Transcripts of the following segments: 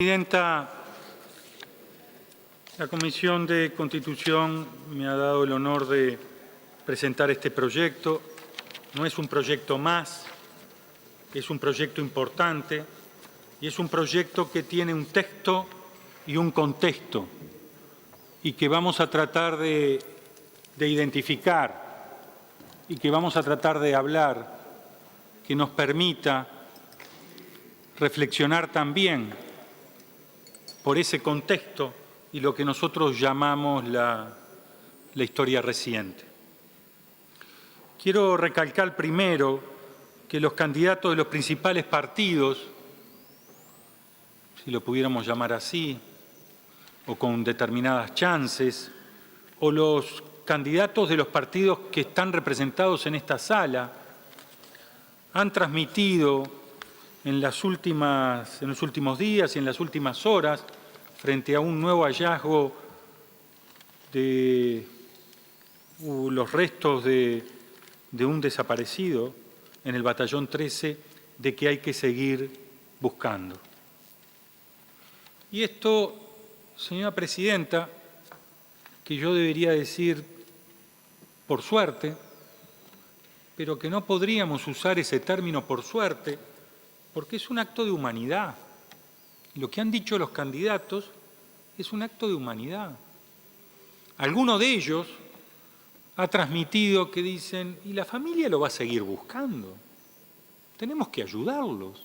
Presidenta, la Comisión de Constitución me ha dado el honor de presentar este proyecto. No es un proyecto más, es un proyecto importante y es un proyecto que tiene un texto y un contexto y que vamos a tratar de identificar y que vamos a tratar de hablar, que nos permita reflexionar también por ese contexto y lo que nosotros llamamos la historia reciente. Quiero recalcar primero que los candidatos de los principales partidos, si lo pudiéramos llamar así, o con determinadas chances, o los candidatos de los partidos que están representados en esta sala, han transmitido en los últimos días y en las últimas horas, frente a un nuevo hallazgo de los restos de un desaparecido en el batallón 13, de que hay que seguir buscando. Y esto, señora Presidenta, que yo debería decir por suerte, pero que no podríamos usar ese término por suerte, porque es un acto de humanidad. Lo que han dicho los candidatos es un acto de humanidad. Alguno de ellos ha transmitido que dicen, y la familia lo va a seguir buscando, tenemos que ayudarlos.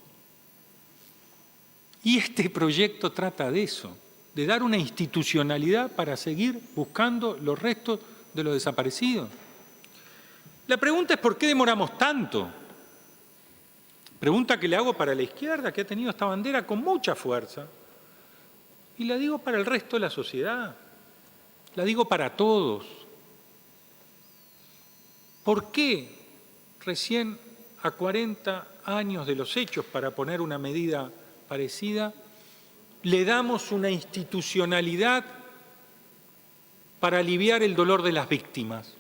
Y este proyecto trata de eso, de dar una institucionalidad para seguir buscando los restos de los desaparecidos. La pregunta es ¿por qué demoramos tanto? Pregunta que le hago para la izquierda, que ha tenido esta bandera con mucha fuerza, y la digo para el resto de la sociedad, la digo para todos. ¿Por qué recién a 40 años de los hechos, para poner una medida parecida, le damos una institucionalidad para aliviar el dolor de las víctimas?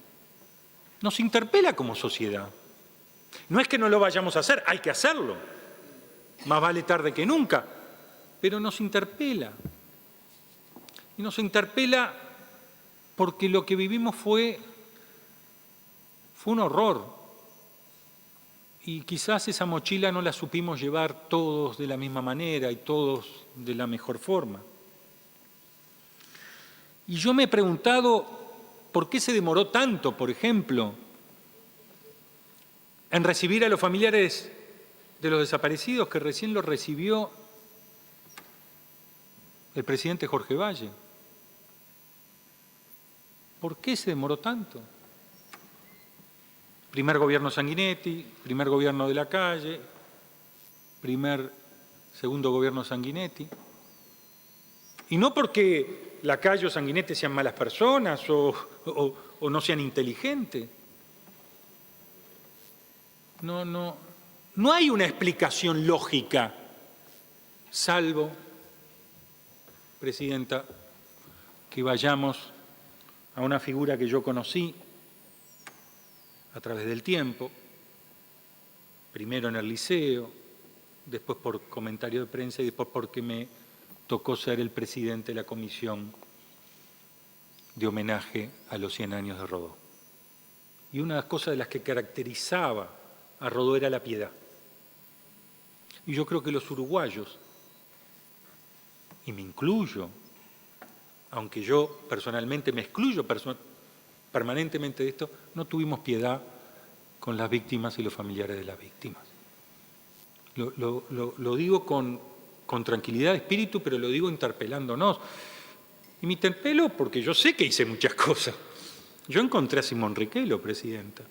Nos interpela como sociedad. No es que no lo vayamos a hacer, hay que hacerlo. Más vale tarde que nunca, pero nos interpela. Y nos interpela porque lo que vivimos fue un horror. Y quizás esa mochila no la supimos llevar todos de la misma manera y todos de la mejor forma. Y yo me he preguntado por qué se demoró tanto, por ejemplo, en recibir a los familiares de los desaparecidos, que recién los recibió el presidente Jorge Valle. ¿Por qué se demoró tanto? Primer gobierno Sanguinetti, primer gobierno de Lacalle, segundo gobierno Sanguinetti. Y no porque Lacalle o Sanguinetti sean malas personas o no sean inteligentes. No hay una explicación lógica, salvo, Presidenta, que vayamos a una figura que yo conocí a través del tiempo, primero en el liceo, después por comentario de prensa y después porque me tocó ser el presidente de la comisión de homenaje a los 100 años de Rodó. Y una de las cosas de las que caracterizaba a Rodó era la piedad. Y yo creo que los uruguayos, y me incluyo, aunque yo personalmente me excluyo permanentemente de esto, no tuvimos piedad con las víctimas y los familiares de las víctimas. Lo digo con tranquilidad de espíritu, pero lo digo interpelándonos. Y me interpelo porque yo sé que hice muchas cosas. Yo encontré a Simón Riquelo, Presidenta.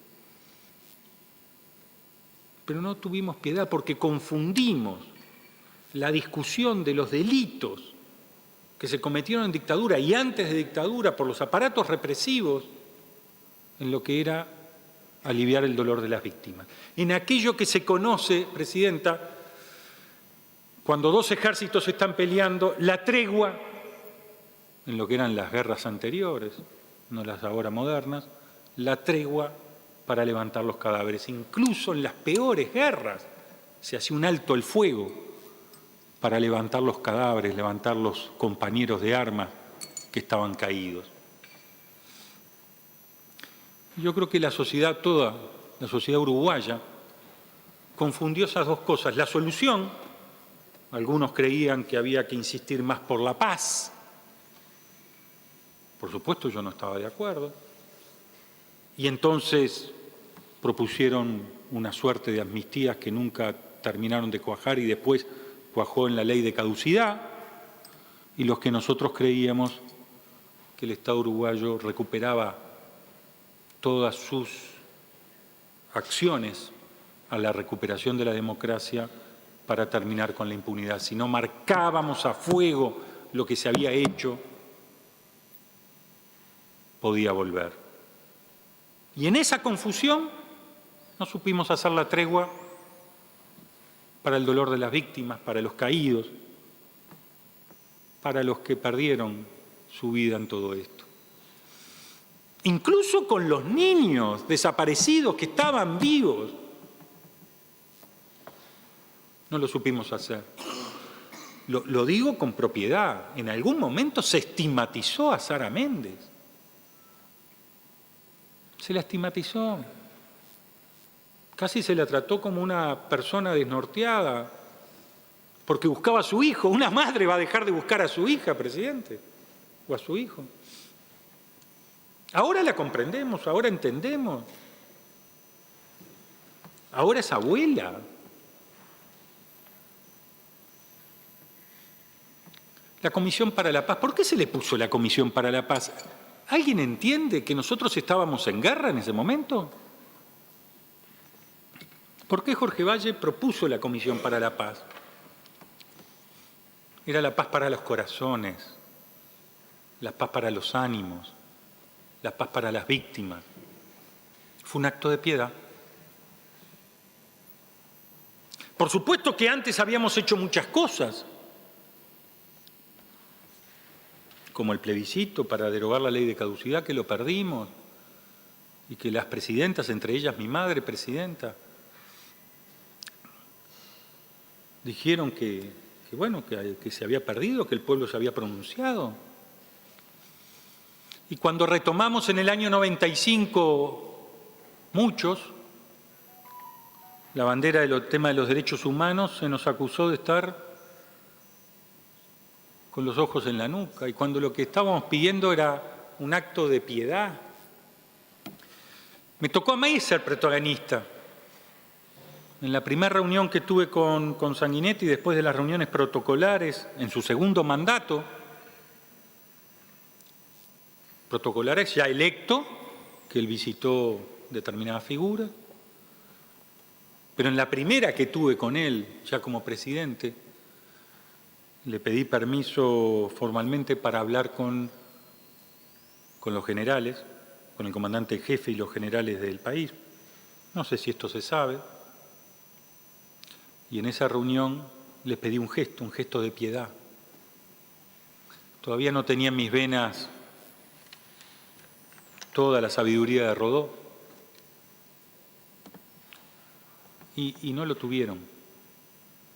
Pero no tuvimos piedad porque confundimos la discusión de los delitos que se cometieron en dictadura y antes de dictadura por los aparatos represivos en lo que era aliviar el dolor de las víctimas. En aquello que se conoce, Presidenta, cuando dos ejércitos están peleando, la tregua, en lo que eran las guerras anteriores, no las ahora modernas, la tregua para levantar los cadáveres. Incluso en las peores guerras se hacía un alto el fuego para levantar los cadáveres, levantar los compañeros de armas que estaban caídos. Yo creo que la sociedad toda, la sociedad uruguaya, confundió esas dos cosas. La solución, algunos creían que había que insistir más por la paz. Por supuesto, yo no estaba de acuerdo. Y entonces propusieron una suerte de amnistías que nunca terminaron de cuajar y después cuajó en la ley de caducidad. Y los que nosotros creíamos que el Estado uruguayo recuperaba todas sus acciones a la recuperación de la democracia para terminar con la impunidad. Si no marcábamos a fuego lo que se había hecho, podía volver. Y en esa confusión no supimos hacer la tregua para el dolor de las víctimas, para los caídos, para los que perdieron su vida en todo esto. Incluso con los niños desaparecidos que estaban vivos, no lo supimos hacer. Lo digo con propiedad. En algún momento se estigmatizó a Sara Méndez. Se la estigmatizó. Casi se la trató como una persona desnorteada porque buscaba a su hijo. Una madre va a dejar de buscar a su hija, presidente, o a su hijo. Ahora la comprendemos, ahora entendemos. Ahora es abuela. La Comisión para la Paz. ¿Por qué se le puso la Comisión para la Paz? ¿Alguien entiende que nosotros estábamos en guerra en ese momento? ¿Por qué Jorge Valle propuso la Comisión para la Paz? Era la paz para los corazones, la paz para los ánimos, la paz para las víctimas. Fue un acto de piedad. Por supuesto que antes habíamos hecho muchas cosas, como el plebiscito para derogar la ley de caducidad, que lo perdimos, y que las presidentas, entre ellas mi madre presidenta, dijeron que se había perdido, que el pueblo se había pronunciado. Y cuando retomamos en el año 95, muchos, la bandera del tema de los derechos humanos, se nos acusó de estar con los ojos en la nuca, y cuando lo que estábamos pidiendo era un acto de piedad. Me tocó a mí ser protagonista. En la primera reunión que tuve con Sanguinetti, después de las reuniones protocolares, en su segundo mandato, protocolares ya electo, que él visitó determinadas figuras, pero en la primera que tuve con él, ya como presidente, le pedí permiso formalmente para hablar con los generales, con el comandante jefe y los generales del país. No sé si esto se sabe. Y en esa reunión les pedí un gesto de piedad. Todavía no tenía en mis venas toda la sabiduría de Rodó. Y no lo tuvieron.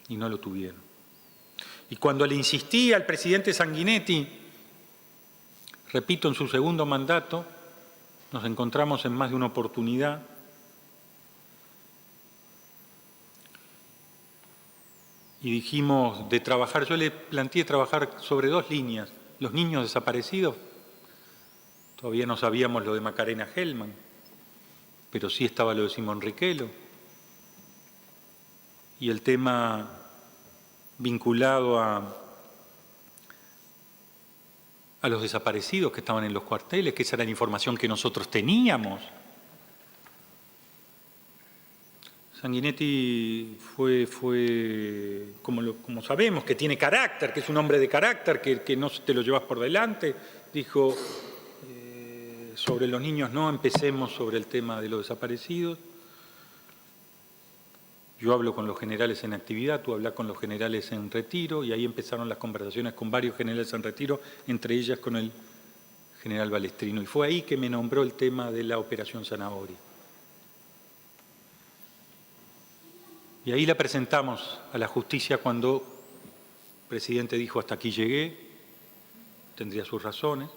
Y no lo tuvieron. Y cuando le insistí al presidente Sanguinetti, repito, en su segundo mandato, nos encontramos en más de una oportunidad. Y dijimos de trabajar, yo le planteé trabajar sobre dos líneas. Los niños desaparecidos, todavía no sabíamos lo de Macarena Hellman, pero sí estaba lo de Simón Riquelo. Y el tema vinculado a los desaparecidos que estaban en los cuarteles, que esa era la información que nosotros teníamos. Sanguinetti fue como sabemos, que tiene carácter, que es un hombre de carácter, que no te lo llevas por delante, dijo, sobre los niños no, empecemos sobre el tema de los desaparecidos. Yo hablo con los generales en actividad, tú hablas con los generales en retiro, y ahí empezaron las conversaciones con varios generales en retiro, entre ellas con el general Balestrino. Y fue ahí que me nombró el tema de la Operación Zanahoria. Y ahí la presentamos a la justicia cuando El presidente dijo, hasta aquí llegué, tendría sus razones.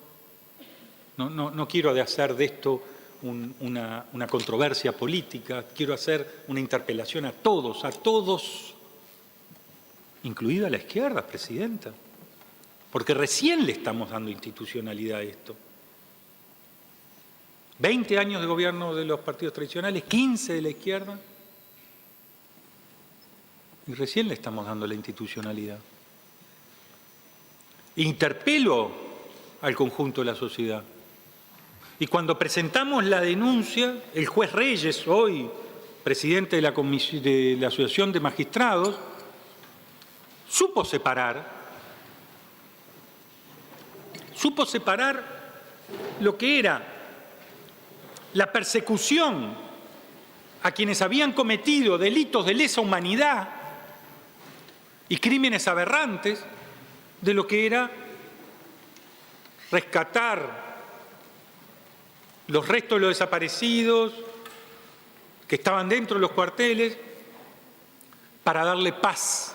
No quiero hacer de esto una controversia política, quiero hacer una interpelación a todos, incluida la izquierda, presidenta, porque recién le estamos dando institucionalidad a esto. 20 años de gobierno de los partidos tradicionales, 15 de la izquierda, y recién le estamos dando la institucionalidad. Interpelo al conjunto de la sociedad. Y cuando presentamos la denuncia, el juez Reyes, hoy presidente de la Asociación de Magistrados, supo separar lo que era la persecución a quienes habían cometido delitos de lesa humanidad y crímenes aberrantes de lo que era rescatar los restos de los desaparecidos que estaban dentro de los cuarteles para darle paz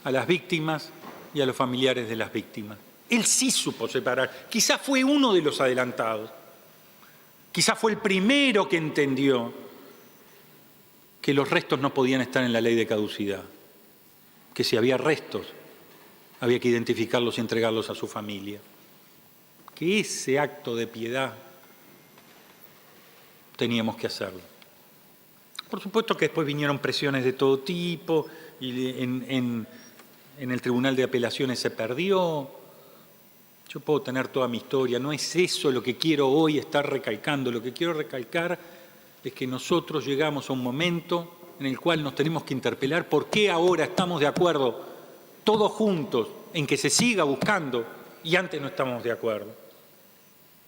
a las víctimas y a los familiares de las víctimas. Él sí supo separar. Quizás fue uno de los adelantados. Quizás fue el primero que entendió que los restos no podían estar en la ley de caducidad, que si había restos había que identificarlos y entregarlos a su familia, que ese acto de piedad teníamos que hacerlo. Por supuesto que después vinieron presiones de todo tipo y en el Tribunal de Apelaciones se perdió. Yo puedo tener toda mi historia, no es eso lo que quiero hoy estar recalcando. Lo que quiero recalcar es que nosotros llegamos a un momento en el cual nos tenemos que interpelar por qué ahora estamos de acuerdo todos juntos en que se siga buscando y antes no estamos de acuerdo.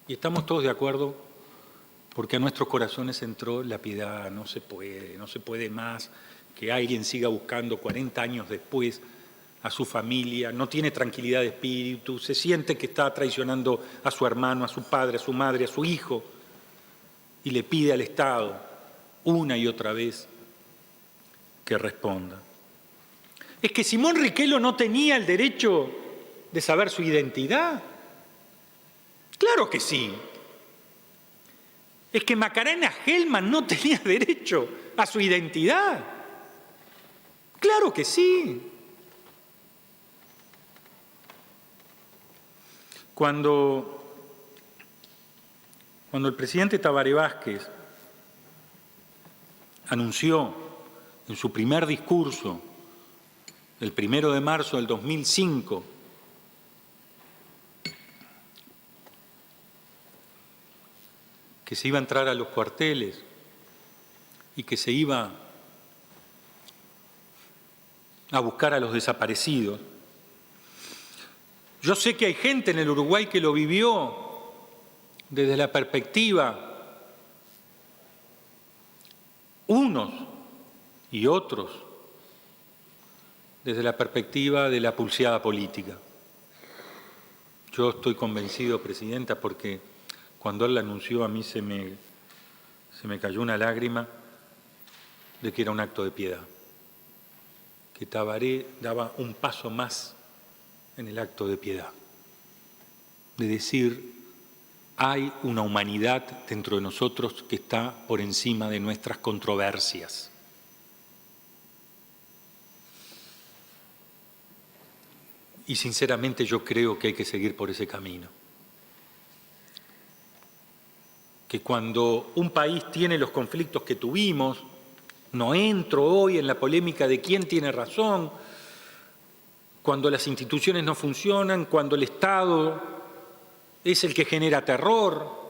Y estamos todos de acuerdo porque a nuestros corazones entró la piedad. No se puede más que alguien siga buscando 40 años después a su familia, no tiene tranquilidad de espíritu, se siente que está traicionando a su hermano, a su padre, a su madre, a su hijo, y le pide al Estado una y otra vez que responda. ¿Es que Simón Riquelme no tenía el derecho de saber su identidad? Claro que sí. ¿Es que Macarena Gelman no tenía derecho a su identidad? Claro que sí. Cuando el presidente Tabaré Vázquez anunció en su primer discurso, el 1 de marzo del 2005, que se iba a entrar a los cuarteles y que se iba a buscar a los desaparecidos, yo sé que hay gente en el Uruguay que lo vivió desde la perspectiva, unos y otros, desde la perspectiva de la pulseada política. Yo estoy convencido, presidenta, porque cuando él la anunció a mí se me cayó una lágrima de que era un acto de piedad, que Tabaré daba un paso más en el acto de piedad, de decir, hay una humanidad dentro de nosotros que está por encima de nuestras controversias. Y sinceramente yo creo que hay que seguir por ese camino. Que cuando un país tiene los conflictos que tuvimos, no entro hoy en la polémica de quién tiene razón, cuando las instituciones no funcionan, cuando el Estado es el que genera terror,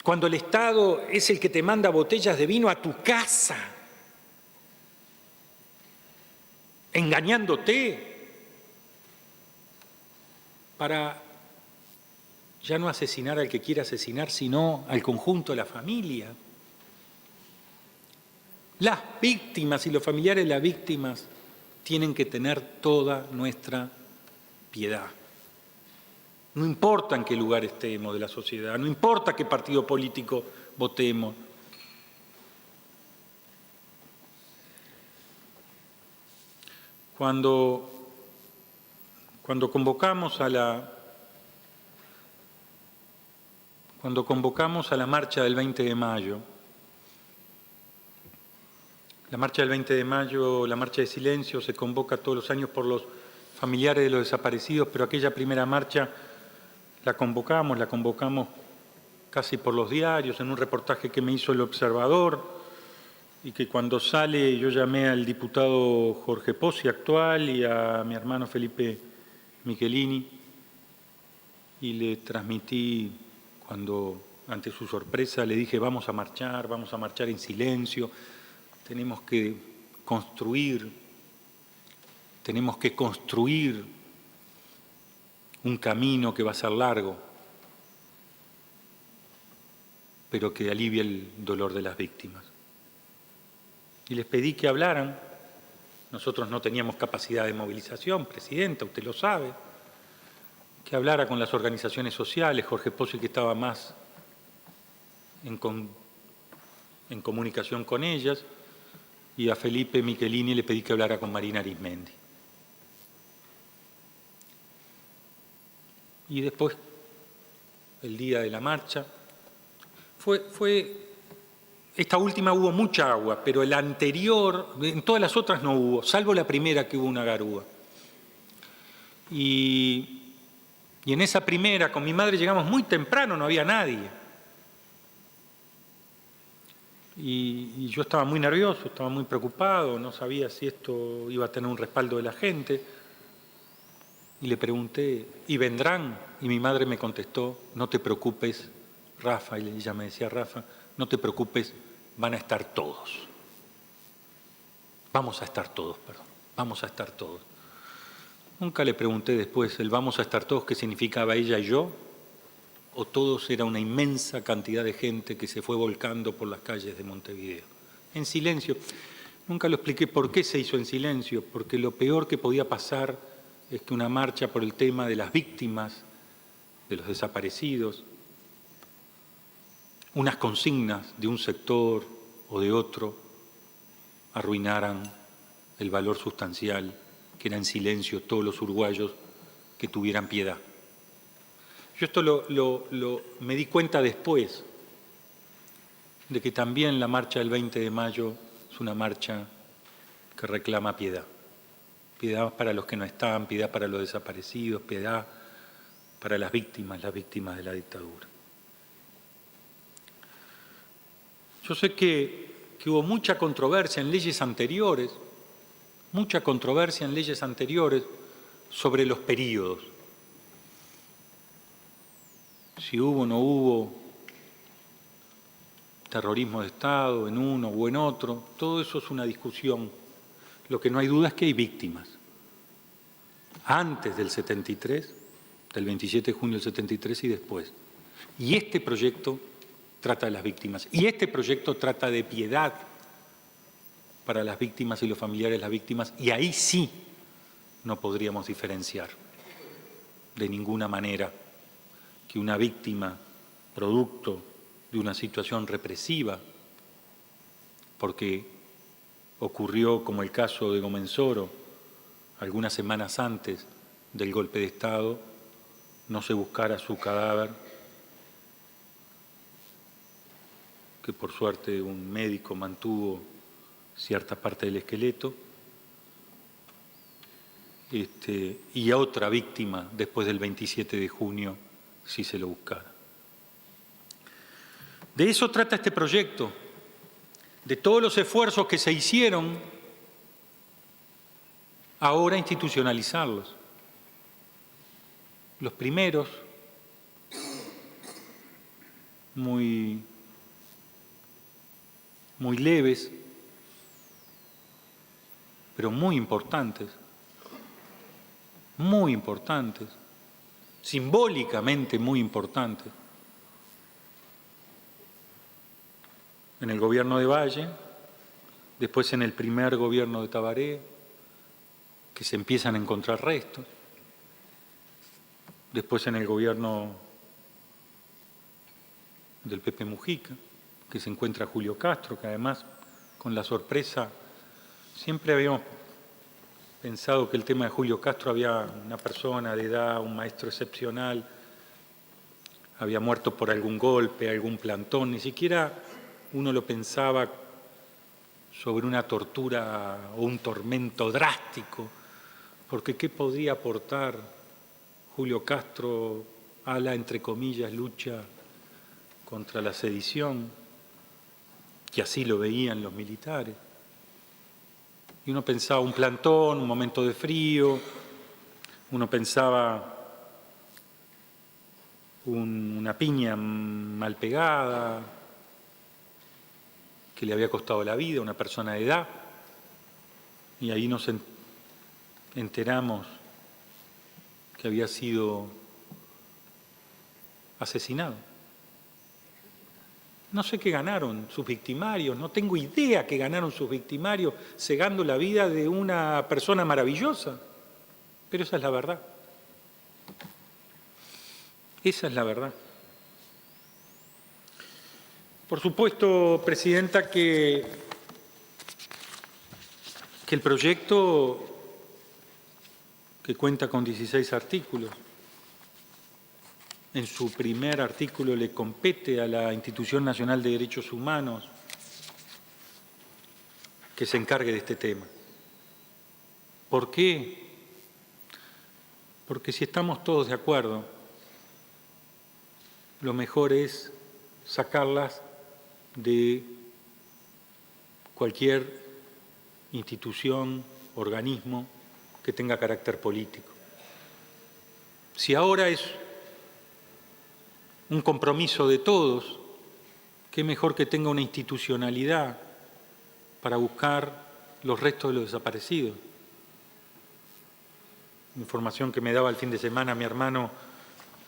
cuando el Estado es el que te manda botellas de vino a tu casa, engañándote, para ya no asesinar al que quiera asesinar, sino al conjunto de la familia. Las víctimas y los familiares de las víctimas tienen que tener toda nuestra piedad. No importa en qué lugar estemos de la sociedad, no importa qué partido político votemos. Cuando convocamos a la marcha del 20 de mayo, la marcha del 20 de mayo, la marcha de silencio, se convoca todos los años por los familiares de los desaparecidos, pero aquella primera marcha la convocamos casi por los diarios, en un reportaje que me hizo El Observador, y que cuando sale yo llamé al diputado Jorge Pozzi, actual, y a mi hermano Felipe Michelini, y le transmití, ante su sorpresa, le dije, vamos a marchar en silencio, tenemos que construir un camino que va a ser largo, pero que alivie el dolor de las víctimas. Y les pedí que hablaran. Nosotros no teníamos capacidad de movilización, Presidenta, usted lo sabe. Que hablara con las organizaciones sociales, Jorge Pozzi, que estaba más en comunicación con ellas, y a Felipe Michelini le pedí que hablara con Marina Arismendi. Y después, el día de la marcha, esta última hubo mucha agua, pero el anterior, en todas las otras no hubo, salvo la primera que hubo una garúa. Y en esa primera, con mi madre llegamos muy temprano, no había nadie. Y yo estaba muy nervioso, estaba muy preocupado, no sabía si esto iba a tener un respaldo de la gente. Y le pregunté, ¿y vendrán? Y mi madre me contestó, no te preocupes, Rafa, y ella me decía, Rafa, no te preocupes, van a estar todos. Vamos a estar todos. Nunca le pregunté después, el vamos a estar todos, ¿qué significaba ella y yo? ¿O todos era una inmensa cantidad de gente que se fue volcando por las calles de Montevideo? En silencio. Nunca lo expliqué por qué se hizo en silencio, porque lo peor que podía pasar es que una marcha por el tema de las víctimas, de los desaparecidos, unas consignas de un sector o de otro arruinaran el valor sustancial que era en silencio todos los uruguayos que tuvieran piedad. Yo esto me di cuenta después de que también la marcha del 20 de mayo es una marcha que reclama piedad. Piedad para los que no están, piedad para los desaparecidos, piedad para las víctimas de la dictadura. Yo sé que hubo mucha controversia en leyes anteriores sobre los períodos. Si hubo o no hubo terrorismo de Estado en uno o en otro, todo eso es una discusión. Lo que no hay duda es que hay víctimas. Antes del 73, del 27 de junio del 73 y después. Y este proyecto trata de las víctimas. Y este proyecto trata de piedad para las víctimas y los familiares de las víctimas. Y ahí sí no podríamos diferenciar de ninguna manera que una víctima, producto de una situación represiva, porque ocurrió, como el caso de Gomenzoro, algunas semanas antes del golpe de Estado, no se buscara su cadáver, que por suerte un médico mantuvo cierta parte del esqueleto, y a otra víctima después del 27 de junio si se lo buscara. De eso trata este proyecto, de todos los esfuerzos que se hicieron, ahora institucionalizarlos. Los primeros, muy leves, pero muy importantes, simbólicamente muy importantes. En el gobierno de Valle, después en el primer gobierno de Tabaré, que se empiezan a encontrar restos, después en el gobierno del Pepe Mujica, que se encuentra Julio Castro, que además, con la sorpresa, siempre habíamos pensado que el tema de Julio Castro había una persona de edad, un maestro excepcional, había muerto por algún golpe, algún plantón, ni siquiera uno lo pensaba sobre una tortura o un tormento drástico, porque ¿qué podría aportar Julio Castro a la, entre comillas, lucha contra la sedición, que así lo veían los militares? Y uno pensaba un plantón, un momento de frío, uno pensaba una piña mal pegada, que le había costado la vida a una persona de edad, y ahí nos enteramos que había sido asesinado. No sé qué ganaron sus victimarios, no tengo idea qué ganaron sus victimarios cegando la vida de una persona maravillosa, pero esa es la verdad. Esa es la verdad. Por supuesto, Presidenta, que el proyecto, que cuenta con 16 artículos, en su primer artículo le compete a la Institución Nacional de Derechos Humanos que se encargue de este tema. ¿Por qué? Porque si estamos todos de acuerdo, lo mejor es sacarlas de cualquier institución, organismo que tenga carácter político. Si ahora es un compromiso de todos, qué mejor que tenga una institucionalidad para buscar los restos de los desaparecidos. Información que me daba el fin de semana mi hermano,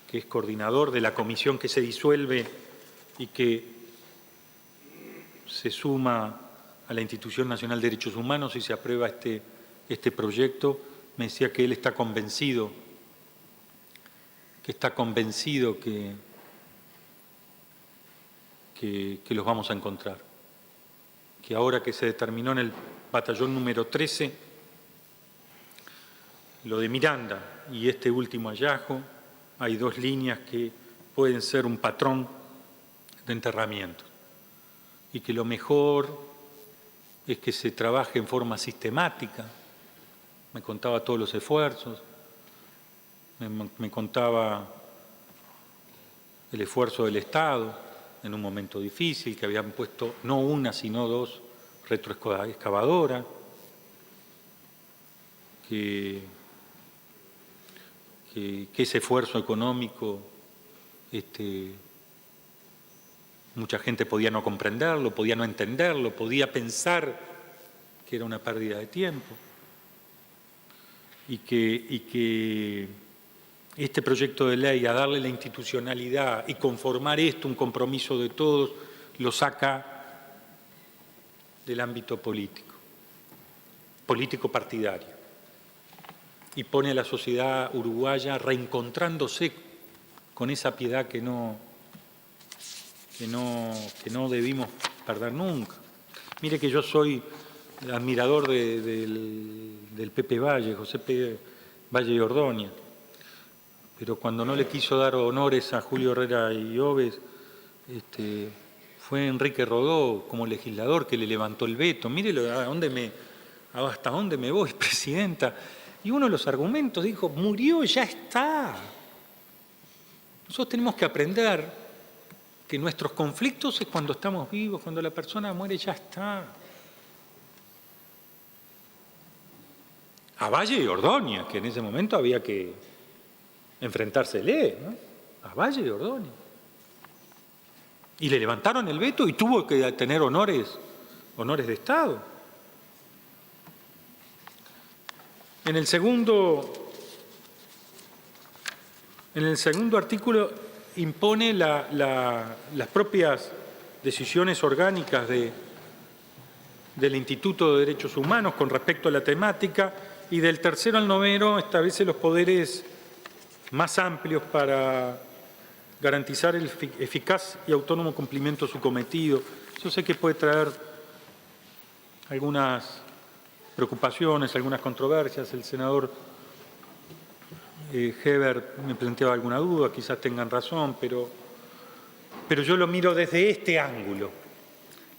que es coordinador de la comisión que se disuelve y que se suma a la Institución Nacional de Derechos Humanos y se aprueba este proyecto, me decía que él está convencido, que los vamos a encontrar. Que ahora que se determinó en el batallón número 13, lo de Miranda y este último hallazgo, hay dos líneas que pueden ser un patrón de enterramiento y que lo mejor es que se trabaje en forma sistemática. Me contaba todos los esfuerzos, me contaba el esfuerzo del Estado en un momento difícil, que habían puesto no una, sino dos retroexcavadoras, que ese esfuerzo económico mucha gente podía no comprenderlo, podía no entenderlo, podía pensar que era una pérdida de tiempo y que este proyecto de ley, a darle la institucionalidad y conformar esto, un compromiso de todos, lo saca del ámbito político partidario, y pone a la sociedad uruguaya reencontrándose con esa piedad que no debimos perder nunca. Mire que yo soy admirador del Pepe Valle, José P. Valle y Ordóñez, pero cuando no le quiso dar honores a Julio Herrera y Oves, fue Enrique Rodó como legislador que le levantó el veto. Mire hasta dónde me voy, Presidenta. Y uno de los argumentos dijo, murió, ya está. Nosotros tenemos que aprender que nuestros conflictos es cuando estamos vivos, cuando la persona muere, ya está. A Valle y Ordóñez, que en ese momento había que enfrentársele, ¿no? A Valle y Ordóñez. Y le levantaron el veto y tuvo que tener honores de Estado. En el segundo artículo impone las propias decisiones orgánicas del Instituto de Derechos Humanos con respecto a la temática, y del tercero al noveno establece los poderes más amplios para garantizar el eficaz y autónomo cumplimiento de su cometido. Yo sé que puede traer algunas preocupaciones, algunas controversias. El senador Heber me planteaba alguna duda, quizás tengan razón, pero yo lo miro desde este ángulo.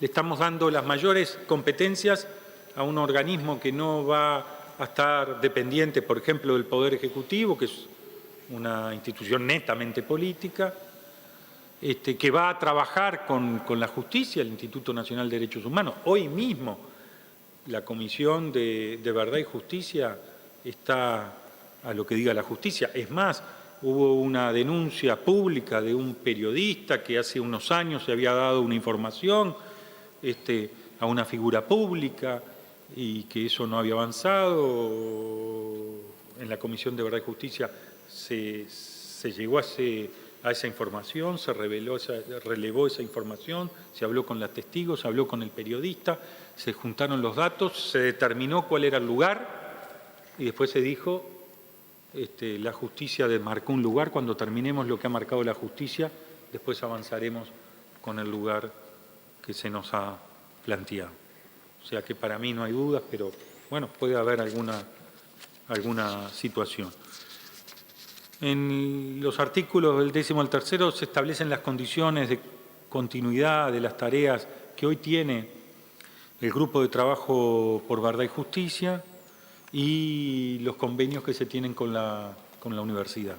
Le estamos dando las mayores competencias a un organismo que no va a estar dependiente, por ejemplo, del Poder Ejecutivo, que es una institución netamente política, que va a trabajar con la justicia, el Instituto Nacional de Derechos Humanos. Hoy mismo la Comisión de Verdad y Justicia está a lo que diga la justicia. Es más, hubo una denuncia pública de un periodista que hace unos años se había dado una información a una figura pública y que eso no había avanzado. En la Comisión de Verdad y Justicia se llegó a esa información, se relevó esa información, se habló con los testigos, se habló con el periodista, se juntaron los datos, se determinó cuál era el lugar y después se dijo, la justicia marcó un lugar. Cuando terminemos lo que ha marcado la justicia, después avanzaremos con el lugar que se nos ha planteado. O sea que para mí no hay dudas, pero bueno, puede haber alguna situación. En los artículos del 10º al 3º se establecen las condiciones de continuidad de las tareas que hoy tiene el Grupo de Trabajo por Verdad y Justicia y los convenios que se tienen con la universidad.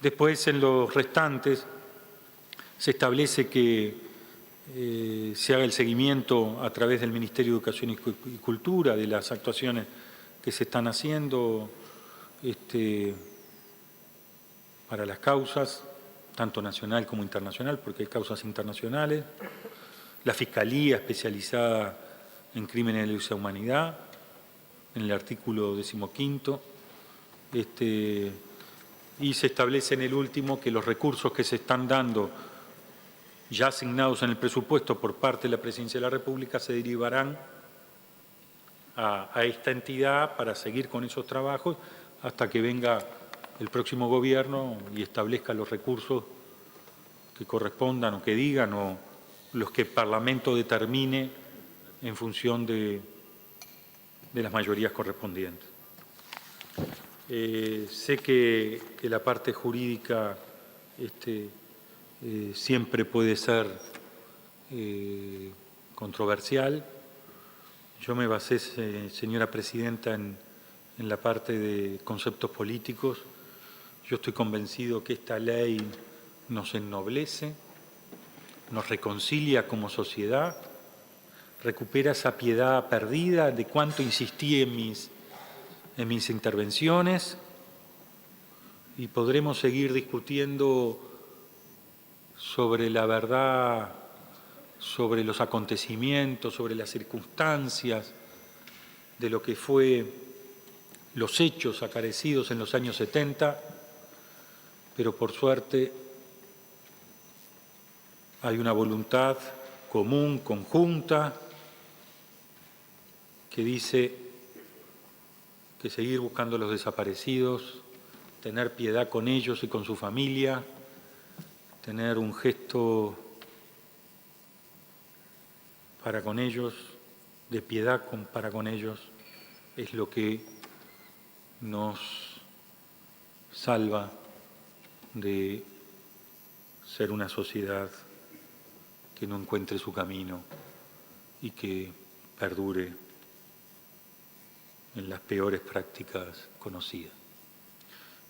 Después, en los restantes, se establece que se haga el seguimiento a través del Ministerio de Educación y Cultura de las actuaciones que se están haciendo para las causas, tanto nacional como internacional, porque hay causas internacionales. La Fiscalía especializada en crímenes de lesa humanidad, en el artículo 15º, y se establece en el último que los recursos que se están dando ya asignados en el presupuesto por parte de la Presidencia de la República se derivarán a esta entidad para seguir con esos trabajos hasta que venga el próximo gobierno y establezca los recursos que correspondan o que digan o los que el Parlamento determine en función de las mayorías correspondientes. Sé que la parte jurídica siempre puede ser controversial. Yo me basé, señora Presidenta, en la parte de conceptos políticos. Yo estoy convencido que esta ley nos ennoblece, nos reconcilia como sociedad, recupera esa piedad perdida de cuánto insistí en mis intervenciones y podremos seguir discutiendo sobre la verdad, sobre los acontecimientos, sobre las circunstancias de lo que fue los hechos acaecidos en los años 70, pero por suerte hay una voluntad común, conjunta, que dice que seguir buscando a los desaparecidos, tener piedad con ellos y con su familia, tener un gesto para con ellos, de piedad para con ellos, es lo que nos salva de ser una sociedad que no encuentre su camino y que perdure en las peores prácticas conocidas.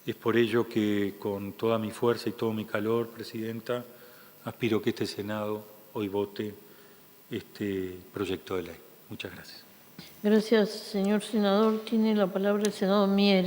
Es por ello que con toda mi fuerza y todo mi calor, Presidenta, aspiro que este Senado hoy vote este proyecto de ley. Muchas gracias. Gracias, señor senador. Tiene la palabra el senador Mier.